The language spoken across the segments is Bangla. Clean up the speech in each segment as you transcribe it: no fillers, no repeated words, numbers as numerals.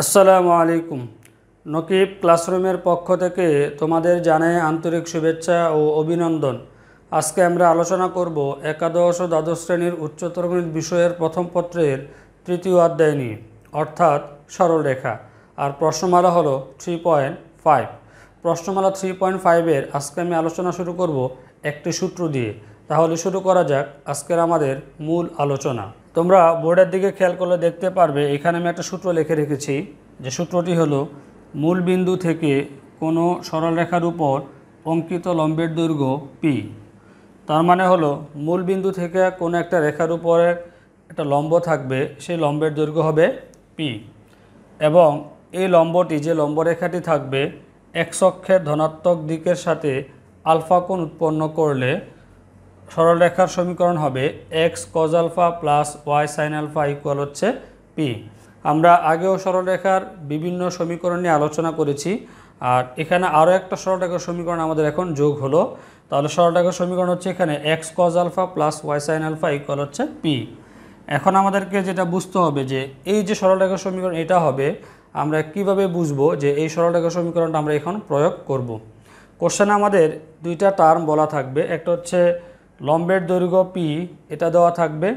আসসালামু আলাইকুম। নকিব ক্লাসরুমের পক্ষ থেকে তোমাদের জানাই আন্তরিক শুভেচ্ছা ও অভিনন্দন। আজকে আমরা আলোচনা করব একাদশ ও দ্বাদশ শ্রেণীর উচ্চতর গণিত বিষয়ের প্রথম পত্রের তৃতীয় অধ্যায় নিয়ে, অর্থাৎ সরলরেখা। আর প্রশ্নমালা হলো 3.5। প্রশ্নমালা 3.5-এর আজকে আমি আলোচনা শুরু করব একটি সূত্র দিয়ে। তাহলে শুরু করা যাক আজকের আমাদের মূল আলোচনা। তোমরা বোর্ডের দিকে খেয়াল করলে দেখতে পারবে এখানে আমি একটা সূত্র লিখে রেখেছি, যে সূত্রটি হলো মূল বিন্দু থেকে কোনো সরলরেখার উপর অঙ্কিত লম্বের দৈর্ঘ্য পি। তার মানে হলো মূল বিন্দু থেকে কোনো একটা রেখার উপরে একটা লম্ব থাকবে, সেই লম্বের দৈর্ঘ্য হবে পি, এবং এই লম্বটি, যে লম্বরেখাটি থাকবে, এক্স অক্ষের ধনাত্মক দিকের সাথে আলফা কোণ উৎপন্ন করলে সরলরেখার সমীকরণ হবে x cos alpha plus y sine alpha equal হচ্ছে পি। আমরা আগেও সরলরেখার বিভিন্ন সমীকরণ নিয়ে আলোচনা করেছি, আর এখানে আরও একটা সরলরেখার সমীকরণ আমাদের এখন যোগ হলো। তাহলে সরলরেখার সমীকরণ হচ্ছে এখানে x cos alpha plus y sine alpha equal হচ্ছে পি। এখন আমাদেরকে যেটা বুঝতে হবে যে এই যে সরলরেখার সমীকরণ এটা হবে, আমরা কিভাবে বুঝবো যে এই সরলরেখার সমীকরণটা আমরা এখন প্রয়োগ করব। কোশ্চেনে আমাদের দুইটা টার্ম বলা থাকবে, একটা হচ্ছে লম্বের দৈর্ঘ্য পি, এটা দেওয়া থাকবে,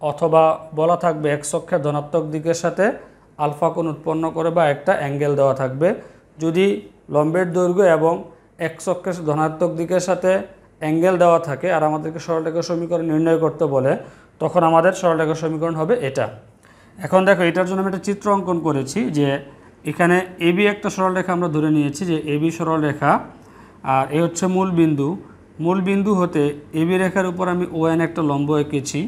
অথবা বলা থাকবে এক্স অক্ষের ধনাত্মক দিকের সাথে আলফা কোণ উৎপন্ন করে বা একটা অ্যাঙ্গেল দেওয়া থাকবে। যদি লম্বের দৈর্ঘ্য এবং এক্স অক্ষের ধনাত্মক দিকের সাথে অ্যাঙ্গেল দেওয়া থাকে আর আমাদেরকে সরলরেখার সমীকরণ নির্ণয় করতে বলে, তখন আমাদের সরলরেখার সমীকরণ হবে এটা। এখন দেখো, এটার জন্য আমি একটা চিত্র অঙ্কন করেছি, যে এখানে এবি একটা সরলরেখা আমরা ধরে নিয়েছি, যে এবি সরলরেখা, আর এ হচ্ছে মূল বিন্দু। মূল বিন্দু হতে এবি রেখার উপর আমি ওএন একটা লম্ব এঁকেছি।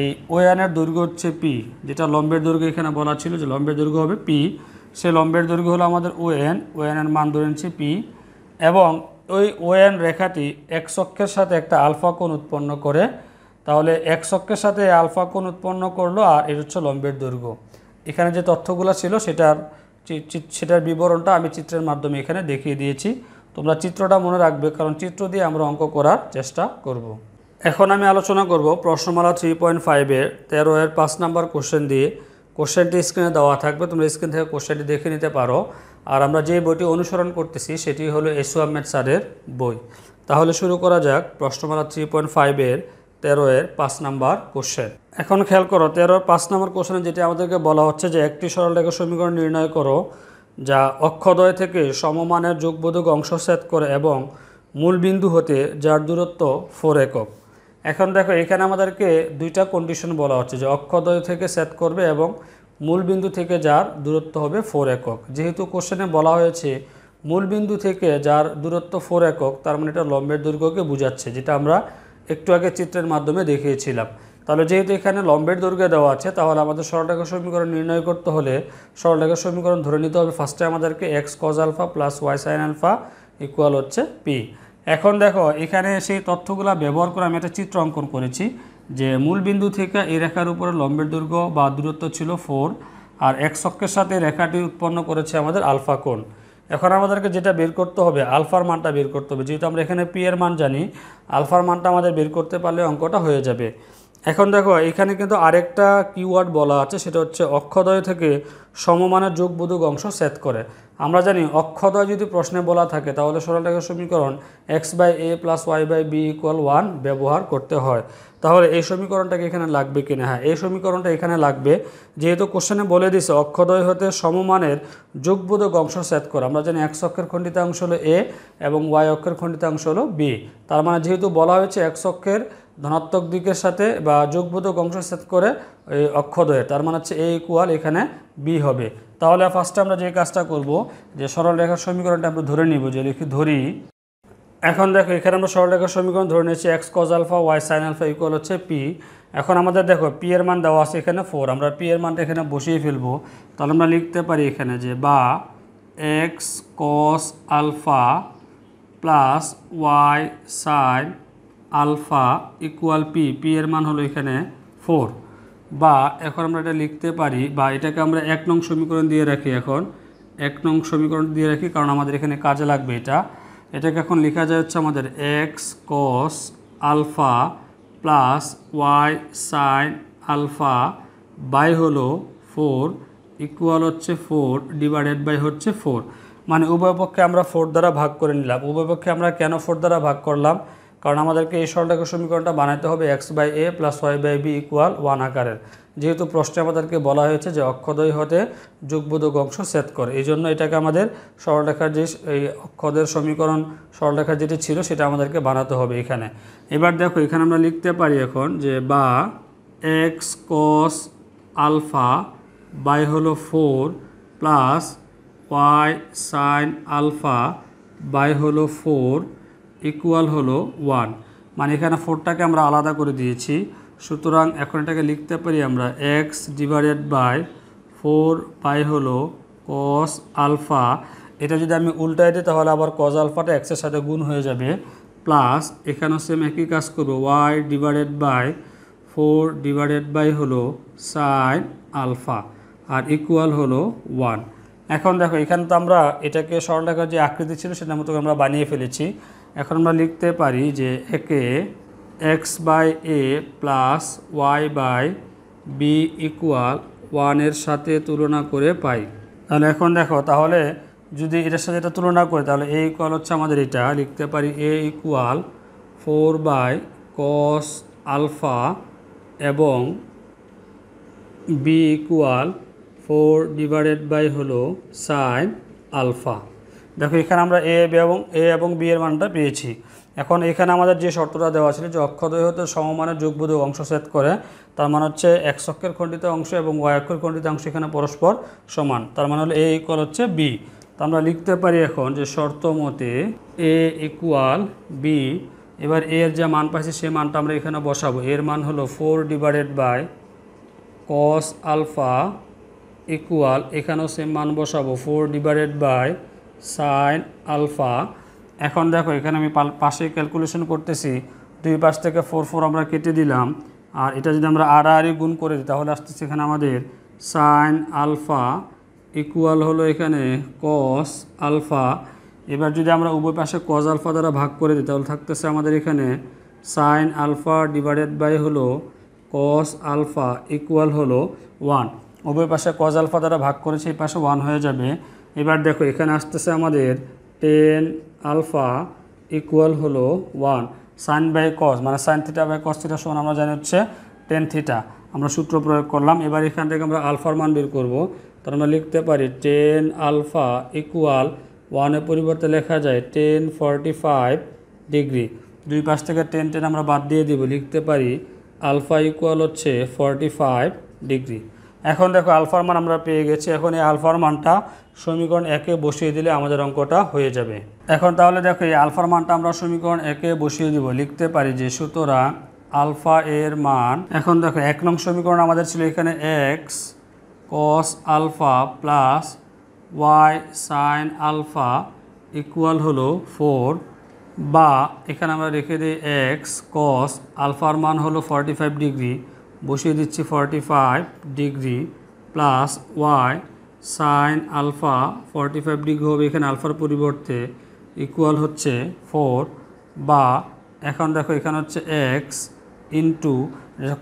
এই ওএনের দৈর্ঘ্য হচ্ছে পি, যেটা লম্বের দৈর্ঘ্য এখানে বলা ছিল যে লম্বের দৈর্ঘ্য হবে পি। সে লম্বের দৈর্ঘ্য হলো আমাদের ওএনের মান ধরে নিচ্ছি পি, এবং ওই ওএন রেখাটি এক্স অক্ষের সাথে একটা আলফা কোণ উৎপন্ন করে। তাহলে এক্স অক্ষের সাথে আলফা কোণ উৎপন্ন করলো, আর এর হচ্ছে লম্বের দৈর্ঘ্য। এখানে যে তথ্যগুলো ছিল সেটার বিবরণটা আমি চিত্রের মাধ্যমে এখানে দেখিয়ে দিয়েছি। তোমরা চিত্রটা মনে রাখবে, কারণ চিত্র দিয়ে আমরা অঙ্ক করার চেষ্টা করব। এখন আমি আলোচনা করব প্রশ্নমালা 3.5-এর 13-এর 5 নাম্বার কোশ্চেন দিয়ে। কোশ্চেনটি স্ক্রিনে দেওয়া থাকবে, তোমরা স্ক্রিন থেকে কোশ্চেনটি দেখে নিতে পারো। আর আমরা যে বইটি অনুসরণ করতেছি সেটি হলো এসু আহমেদ স্যারের বই। তাহলে শুরু করা যাক প্রশ্নমালা 3.5-এর 13-এর 5 নাম্বার কোশ্চেন। এখন খেয়াল করো, 13-এর 5 নাম্বার কোশ্চেনে যেটি আমাদেরকে বলা হচ্ছে যে একটি সরলরেখার সমীকরণ নির্ণয় করো যা অক্ষদ্বয় থেকে সমমানের যোগবোধক অংশ ছেদ করে এবং মূল বিন্দু হতে যার দূরত্ব 4 একক। এখন দেখো, এখানে আমাদেরকে দুইটা কন্ডিশন বলা হচ্ছে, যে অক্ষদ্বয় থেকে ছেদ করবে এবং মূল বিন্দু থেকে যার দূরত্ব হবে 4 একক। যেহেতু কোশ্চেনে বলা হয়েছে মূল বিন্দু থেকে যার দূরত্ব 4 একক, তার মানে এটা লম্বের দৈর্ঘ্যকে বোঝাচ্ছে, যেটা আমরা একটু আগে চিত্রের মাধ্যমে দেখিয়েছিলাম। তাহলে যেহেতু এখানে লম্বের দৈর্ঘ্য দেওয়া আছে, তাহলে আমাদের সরলরেখার সমীকরণ নির্ণয় করতে হলে সরলরেখার সমীকরণ ধরে নিতে হবে ফার্স্টে আমাদেরকে x cos alpha plus y sine alpha equal হচ্ছে পি। এখন দেখো, এখানে সেই তথ্যগুলো ব্যবহার করে আমি একটা চিত্র অঙ্কন করেছি, যে মূল বিন্দু থেকে এই রেখার উপরে লম্বের দৈর্ঘ্য বা দূরত্ব ছিল 4, আর এক্স অক্ষের সাথে রেখাটি উৎপন্ন করেছে আমাদের আলফা কোণ। এখন আমাদেরকে যেটা বের করতে হবে, আলফার মানটা বের করতে হবে। যেহেতু আমরা এখানে পি এর মান জানি, আলফার মানটা আমাদের বের করতে পারলে অঙ্কটা হয়ে যাবে। এখন দেখো, এখানে কিন্তু আরেকটা কিওয়ার্ড বলা আছে, সেটা হচ্ছে অক্ষদ্বয় থেকে সমমানের যোগবোধক অংশ ছেদ করে। আমরা জানি অক্ষদ্বয় যদি প্রশ্নে বলা থাকে, তাহলে সরলরেখার সমীকরণ x by a plus y by b equal 1 ব্যবহার করতে হয়। তাহলে এই সমীকরণটাকে এখানে লাগবে কিনা? হ্যাঁ, এই সমীকরণটা এখানে লাগবে, যেহেতু কোশ্চেনে বলে দিছে অক্ষদ্বয় হতে সমমানের যোগবোধক অংশ ছেদ করে। আমরা জানি এক্স অক্ষের খণ্ডিতাংশ হলো এ এবং ওয়াই অক্ষের খণ্ডিতাংশ হলো বি। তার মানে যেহেতু বলা হয়েছে এক্স অক্ষের ধনাত্মক দিকের সাথে বা যোগবোধক অংশ ছেদ করে এই অক্ষদ্বয়ের, তার মানে হচ্ছে এ ইকুয়াল এখানে বি হবে। তাহলে ফার্স্টে আমরা যে কাজটা করব, যে সরলরেখার সমীকরণটা আমরা ধরে নিব, যে ধরি। এখন দেখো, এখানে আমরা সরলরেখার সমীকরণ ধরে নিয়েছি x cos alpha y sine alpha equal হচ্ছে পি। এখন আমাদের দেখো পি এর মান দেওয়া আছে এখানে 4, আমরা পি এর মানটা এখানে বসিয়ে ফেলবো। তাহলে আমরা লিখতে পারি এখানে যে বা x cos alpha plus y sine alpha equal p. P এর মান হলো এখানে 4। বা এখন আমরা এটা লিখতে পারি, বা এটাকে আমরা 1 নং সমীকরণ দিয়ে রাখি। এখন 1 নং সমীকরণ দিয়ে রাখি, কারণ আমাদের এখানে কাজে লাগবে এটাকে এখন লেখা যায় হচ্ছে আমাদের x cos alpha plus y sine alpha by হলো 4 ইকুয়াল হচ্ছে 4 ডিভাইডেড বাই হচ্ছে 4, মানে উভয় পক্ষে আমরা 4 দ্বারা ভাগ করে নিলাম। উভয় পক্ষে আমরা কেন 4 দ্বারা ভাগ করলাম? কারণ আমাদেরকে এই সরলরেখার সমীকরণটা বানাতে হবে x/a + y/b = 1 আকারের। যেহেতু প্রশ্নে আমাদেরকে বলা হয়েছে যে অক্ষদ্বয় হতে যুগবোধক অংশ ছেদ করে, এই জন্য এটাকে আমাদের সরলরেখার যে এই অক্ষদের সমীকরণ সরলরেখার যেটি ছিল সেটা আমাদেরকে বানাতে হবে এখানে। এবার দেখো এখানে আমরা লিখতে পারি এখন যে বা x cos আলফা বাই হলো 4 plus y sin alpha by হলো 4 ইকুয়াল হলো 1, মানে এখানে 4টাকে আমরা আলাদা করে দিয়েছি। সুতরাং এখন এটাকে লিখতে পারি আমরা x ডিভাইডেড বাই 4 বাই হলো cos আলফা। এটা যদি আমি উল্টায় দিই তাহলে আবার cos আলফাটা x এর সাথে গুণ হয়ে যাবে, প্লাস এখানেও সেম একই কাজ করবো y divided by 4 divided by হলো sin আলফা আর ইকুয়াল হলো 1। এখন দেখো এখানে তো আমরা এটাকে সরলরেখার যে আকৃতি ছিল সেটার মতো আমরা বানিয়ে ফেলেছি। এখন আমরা লিখতে পারি যে একে x/a প্লাস y/b ইকুয়াল 1 এর সাথে তুলনা করে পাই। তাহলে এখন দেখো তাহলে যদি এটার সাথে এটা তুলনা করি তাহলে a ইকুয়াল হচ্ছে আমাদের এটা লিখতে পারি a ইকুয়াল 4/cos আলফা এবং b ইকুয়াল 4 ডিভাইডেড বাই হলো sin আলফা। দেখো এখানে আমরা a এবং b এর মানটা পেয়েছি। এখন এখানে আমাদের যে শর্তটা দেওয়া ছিল যে অক্ষদ্বয় হতে সমমানের যুগবোধক অংশ ছেদ করে, তার মানে হচ্ছে x অক্ষের খণ্ডিত অংশ এবং y অক্ষের খণ্ডিত অংশ এখানে পরস্পর সমান, তার মানে হলো a ইকুয়াল হচ্ছে b। তো আমরা লিখতে পারি এখন যে শর্ত মতে a ইকুয়াল b। এবার a এর যে মান পাইছি সেই মানটা আমরা এখানে বসাবো। এর মান হলো 4 divided by cos alpha equal এখানেও সেম মান বসাবো 4 ডিভাইডেড বাই sin আলফা। এখন দেখো এখানে আমি পাশে ক্যালকুলেশন করতেছি, দুই পাশ থেকে 4 আমরা কেটে দিলাম, আর এটা যদি আমরা আড়াআড়ি গুণ করে দিই তাহলে আসতেছে এখানে আমাদের sin আলফা ইকুয়াল হলো এখানে cos আলফা। এবার যদি আমরা উভয় পাশে cos আলফা দ্বারা ভাগ করে দিই তাহলে থাকতেছে আমাদের এখানে sin আলফা ডিভাইডেড বাই হলো cos আলফা ইকুয়াল হলো 1। উভয় পাশে cos আলফা দ্বারা ভাগ করেছে এই পাশে 1 হয়ে যাবে। এবার দেখো এখানে আসতেছে আমাদের tan আলফা ইকুয়াল হলো 1, sin বাই cos মানে sin theta by cos theta সমান আমরা জানি হচ্ছে tan থিটা, আমরা সূত্র প্রয়োগ করলাম। এবার এখান থেকে আমরা আলফার মান বের করব, তার আমরা লিখতে পারি tan আলফা ইকুয়াল 1 এর পরিবর্তে লেখা যায় tan 45 ডিগ্রি। দুই পাশ থেকে tan আমরা বাদ দিয়ে দিব, লিখতে পারি আলফা ইকুয়াল হচ্ছে 45 ডিগ্রি। এখন দেখো আলফার মান আমরা পেয়ে গেছি। এখন এই আলফার মানটা সমীকরণ 1-এ বসিয়ে দিলে আমাদের অঙ্কটা হয়ে যাবে। এখন তাহলে দেখো এই আলফার মানটা আমরা সমীকরণ 1-এ বসিয়ে দিব, লিখতে পারি যে সুতরাং আলফা এর মান, এখন দেখো 1 নং সমীকরণ আমাদের ছিল এখানে x cos alpha plus y sin alpha equal হলো 4, বা এখানে আমরা রেখে দিই x cos আলফার মান হলো 45 ডিগ্রি, বসিয়ে দিচ্ছি 45 degree plus y sin alpha 45 degree হবে এখানে আলফার পরিবর্তে ইকুয়াল হচ্ছে 4, বা এখন দেখো এখানে হচ্ছে x into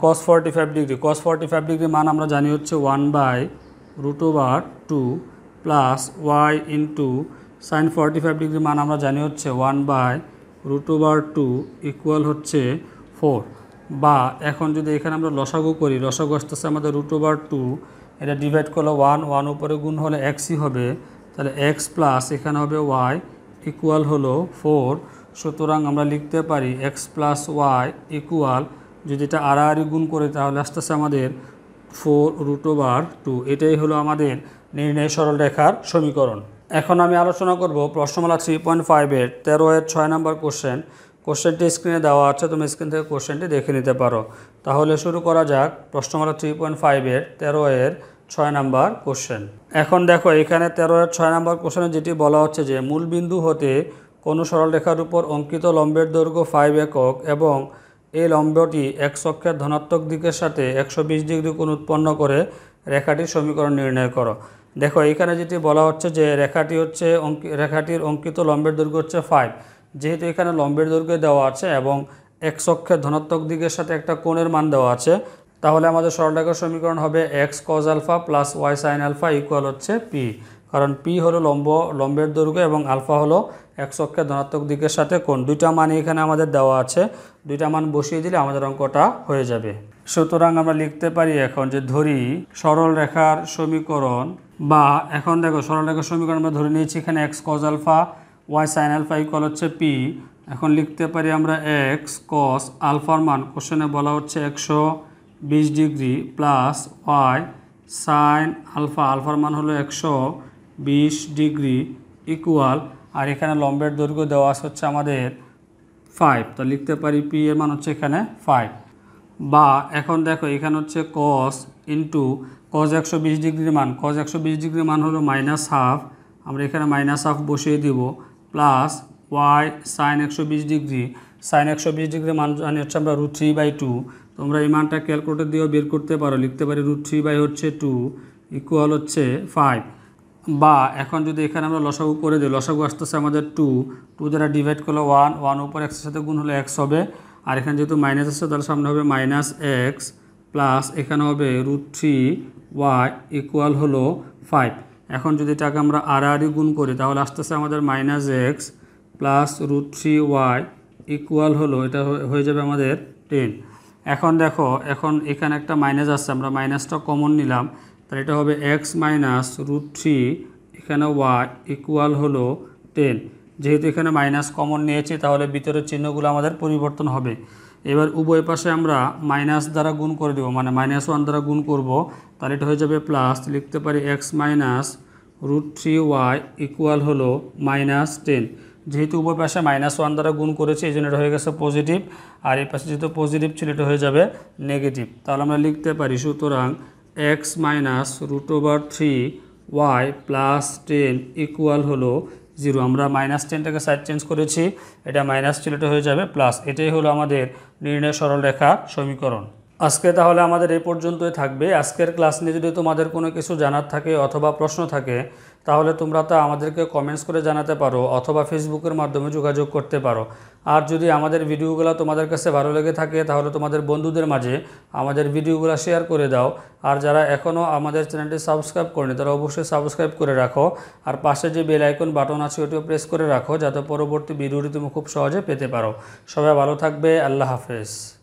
cos 45 degree, cos 45 degree মান আমরা জানি হচ্ছে 1/√2 plus y into sin 45 degree মান আমরা জানি হচ্ছে 1/√2 ইকুয়াল হচ্ছে 4, বা এখন যদি এখানে আমরা লসাগু করি, লসাগু আসতেছে আমাদের √2, এটা ডিভাইড করলে 1 উপরে গুণ হলে xই হবে, তাহলে x প্লাস এখানে হবে y ইকুয়াল হলো 4। সুতরাং আমরা লিখতে পারি x প্লাস y ইকুয়াল, যদি এটা আড়াআড়ি গুণ করে তাহলে আসতেছে আমাদের 4√2। এটাই হলো আমাদের নির্ণয় সরলরেখার সমীকরণ। এখন আমি আলোচনা করব প্রশ্নমালা 3.5-এর 13-এর 6 নম্বর কোশ্চেন। কোশ্চেনটি স্ক্রিনে দেওয়া আছে, তুমি স্ক্রিন থেকে কোশ্চেনটি দেখে নিতে পারো। তাহলে শুরু করা যাক প্রশ্নমালা 3.5-এর 13-এর 6 নম্বর কোশ্চেন। এখন দেখো এখানে 13-এর 6 নম্বর কোশ্চেনে যেটি বলা হচ্ছে যে মূল বিন্দু হতে কোনো সরলরেখার উপর অঙ্কিত লম্বের দৈর্ঘ্য 5 একক এবং এই লম্বটি x অক্ষের ধনাত্মক দিকের সাথে 120 ডিগ্রি কোণ উৎপন্ন করে রেখাটির সমীকরণ নির্ণয় করো। দেখো এখানে যেটি বলা হচ্ছে যে রেখাটির অঙ্কিত লম্বের দৈর্ঘ্য হচ্ছে 5, যেহেতু এখানে লম্বের দৈর্ঘ্য দেওয়া আছে এবং x অক্ষের ধনাত্মক দিকের সাথে একটা কোণের মান দেওয়া আছে, তাহলে আমাদের সরলরেখার সমীকরণ হবে x cos alpha plus y sin alpha equal হচ্ছে p, কারণ p হলো লম্বের দৈর্ঘ্য এবং আলফা হলো x অক্ষের ধনাত্মক দিকের সাথে কোণ। দুইটা মানই এখানে আমাদের দেওয়া আছে, দুইটা মান বসিয়ে দিলে আমাদের অঙ্কটা হয়ে যাবে। সুতরাং আমরা লিখতে পারি এখন যে ধরি সরল রেখার সমীকরণ, বা এখন দেখো সরল রেখার সমীকরণ আমরা ধরে নিয়েছি এখানে x cos alpha y sin alpha equal হচ্ছে p। এখন লিখতে পারি আমরা x cos আলফার মান কোশ্চেনে বলা হচ্ছে 120 degree plus y sin alpha, আলফার মান হলো 120 ডিগ্রি ইকুয়াল, আর এখানে লম্বের দৈর্ঘ্য দেওয়া আছে হচ্ছে আমাদের 5, তো লিখতে পারি p এর মান হচ্ছে এখানে 5। বা এখন দেখো এখানে হচ্ছে cos ইন্টু cos 120 ডিগ্রির মান, cos 120 ডিগ্রির মান হলো -হাফ, আমরা এখানে -হাফ বসিয়ে দিব, plus y sin 120 degree, sin 120 ডিগ্রির মান জানি হচ্ছে আমরা √3/2, তোমরা এই মানটা ক্যালকুলেটর দিয়েও বের করতে পারো, লিখতে পারি √3/2 ইকুয়াল হচ্ছে 5। বা এখন যদি এখানে আমরা লসাগু করে দিই, লসাগু আসতেছে আমাদের 2 দ্বারা ডিভাইড করলে 1 উপর x এর সাথে গুণ হলে x হবে, আর এখানে যেহেতু মাইনাস আছে তার সামনে হবে -x প্লাস এখানে হবে √3y ইকুয়াল হলো 5। এখন যদি এটাকে আমরা আড়াআড়ি গুণ করি তাহলে আসতেছে আমাদের -x প্লাস √3y ইকুয়াল হলো, এটা হয়ে যাবে আমাদের 10। এখন দেখো এখন এখানে একটা মাইনাস আছে, আমরা মাইনাসটা কমন নিলাম, তাহলে এটা হবে x মাইনাস √3 এখানে y ইকুয়াল হলো 10। যেহেতু এখানে মাইনাস কমন নিয়েছি তাহলে ভিতরের চিহ্নগুলো আমাদের পরিবর্তন হবে। এবার উভয় পাশে আমরা মাইনাস দ্বারা গুণ করে দেবো, মানে -1 দ্বারা গুণ করব, তাহলে এটা হয়ে যাবে প্লাস, লিখতে পারি x মাইনাস √3y ইকুয়াল হলো -10। যেহেতু উভয় পাশে -1 দ্বারা গুণ করেছি এই জন্য এটা হয়ে গেছে পজিটিভ, আর এই পাশে যেহেতু পজিটিভ ছিল এটা হয়ে যাবে নেগেটিভ। তাহলে আমরা লিখতে পারি সুতরাং x minus √3y plus 10 equal হলো 0। আমরা -10টাকে সাইড চেঞ্জ করেছি, এটা মাইনাস ছিল এটা হয়ে যাবে প্লাস। এটাই হলো আমাদের নির্ণয় সরল রেখা সমীকরণ। আজকে তাহলে আমাদের এই পর্যন্তই থাকবে। আজকের ক্লাস নিয়ে যদি তোমাদের কোনো কিছু জানার থাকে অথবা প্রশ্ন থাকে তাহলে তোমরা তা আমাদেরকে কমেন্টস করে জানাতে পারো অথবা ফেসবুকের মাধ্যমে যোগাযোগ করতে পারো। আর যদি আমাদের ভিডিওগুলো তোমাদের কাছে ভালো লেগে থাকে তাহলে তোমাদের বন্ধুদের মাঝে আমাদের ভিডিওগুলো শেয়ার করে দাও। আর যারা এখনও আমাদের চ্যানেলটি সাবস্ক্রাইব করেনি তারা অবশ্যই সাবস্ক্রাইব করে রাখো, আর পাশে যে বেল আইকন বাটন আছে ওটিও প্রেস করে রাখো যাতে পরবর্তী ভিডিওটি তুমি খুব সহজে পেতে পারো। সবাই ভালো থাকবে, আল্লাহ হাফেজ।